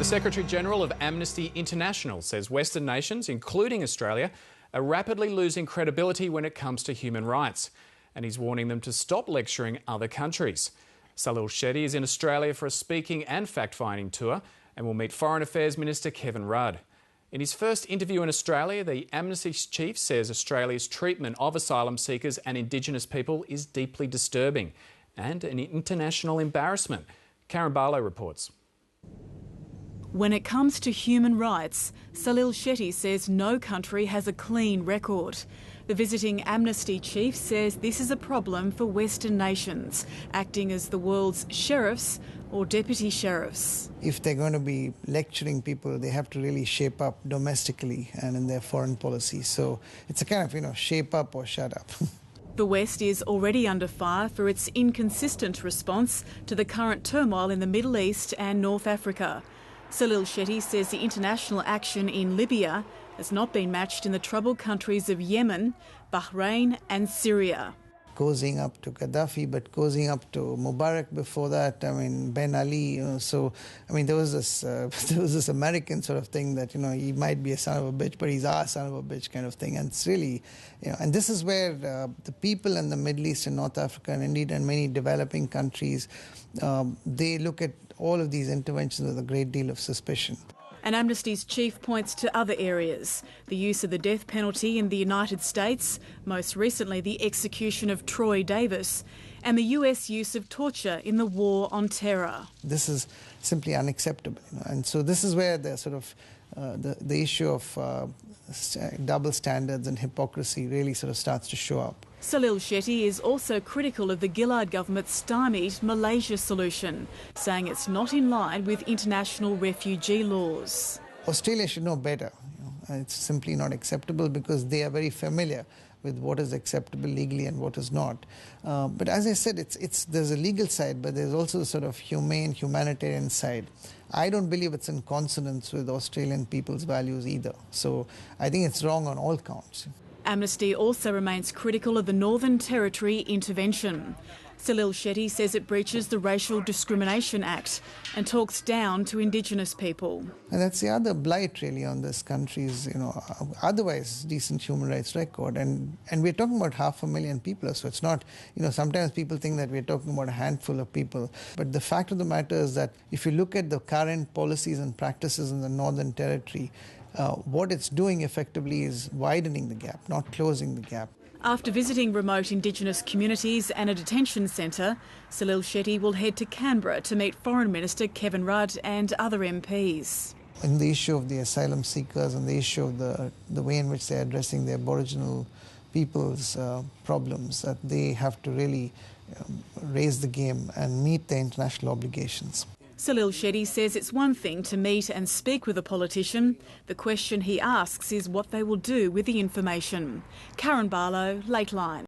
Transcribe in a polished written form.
The Secretary-General of Amnesty International says Western nations, including Australia, are rapidly losing credibility when it comes to human rights. And he's warning them to stop lecturing other countries. Salil Shetty is in Australia for a speaking and fact-finding tour and will meet Foreign Affairs Minister Kevin Rudd. In his first interview in Australia, the Amnesty chief says Australia's treatment of asylum seekers and Indigenous people is deeply disturbing and an international embarrassment. Karen Barlow reports. When it comes to human rights, Salil Shetty says no country has a clean record. The visiting Amnesty chief says this is a problem for Western nations, acting as the world's sheriffs or deputy sheriffs. If they're going to be lecturing people, they have to really shape up domestically and in their foreign policy. So it's a kind of, shape up or shut up. The West is already under fire for its inconsistent response to the current turmoil in the Middle East and North Africa. Salil Shetty says the international action in Libya has not been matched in the troubled countries of Yemen, Bahrain and Syria. Cozying up to Gaddafi, but cozying up to Mubarak before that, Ben Ali. There was this American sort of thing that, he might be a son of a bitch, but he's our son of a bitch kind of thing. And it's really, and this is where the people in the Middle East and North Africa and indeed in many developing countries, they look at all of these interventions with a great deal of suspicion. And Amnesty's chief points to other areas: the use of the death penalty in the United States, most recently the execution of Troy Davis, and the US use of torture in the war on terror. This is simply unacceptable, and so this is where the sort of the issue of double standards and hypocrisy really sort of starts to show up. Salil Shetty is also critical of the Gillard government's stymied Malaysia solution, saying it's not in line with international refugee laws. Australia should know better. It's simply not acceptable because they are very familiar with what is acceptable legally and what is not. But as I said, there's a legal side, but there's also a sort of humanitarian side. I don't believe it's in consonance with Australian people's values either. So I think it's wrong on all counts. Amnesty also remains critical of the Northern Territory intervention. Salil Shetty says it breaches the Racial Discrimination Act and talks down to Indigenous people. And that's the other blight really on this country's, otherwise decent human rights record. And we're talking about 500,000 people, so it's not, sometimes people think that we're talking about a handful of people. But the fact of the matter is that if you look at the current policies and practices in the Northern Territory, what it's doing effectively is widening the gap, not closing the gap. After visiting remote Indigenous communities and a detention centre, Salil Shetty will head to Canberra to meet Foreign Minister Kevin Rudd and other MPs. In the issue of the asylum seekers and the issue of the way in which they're addressing the Aboriginal people's problems, that they have to really raise the game and meet their international obligations. Salil Shetty says it's one thing to meet and speak with a politician. The question he asks is what they will do with the information. Karen Barlow, Lateline.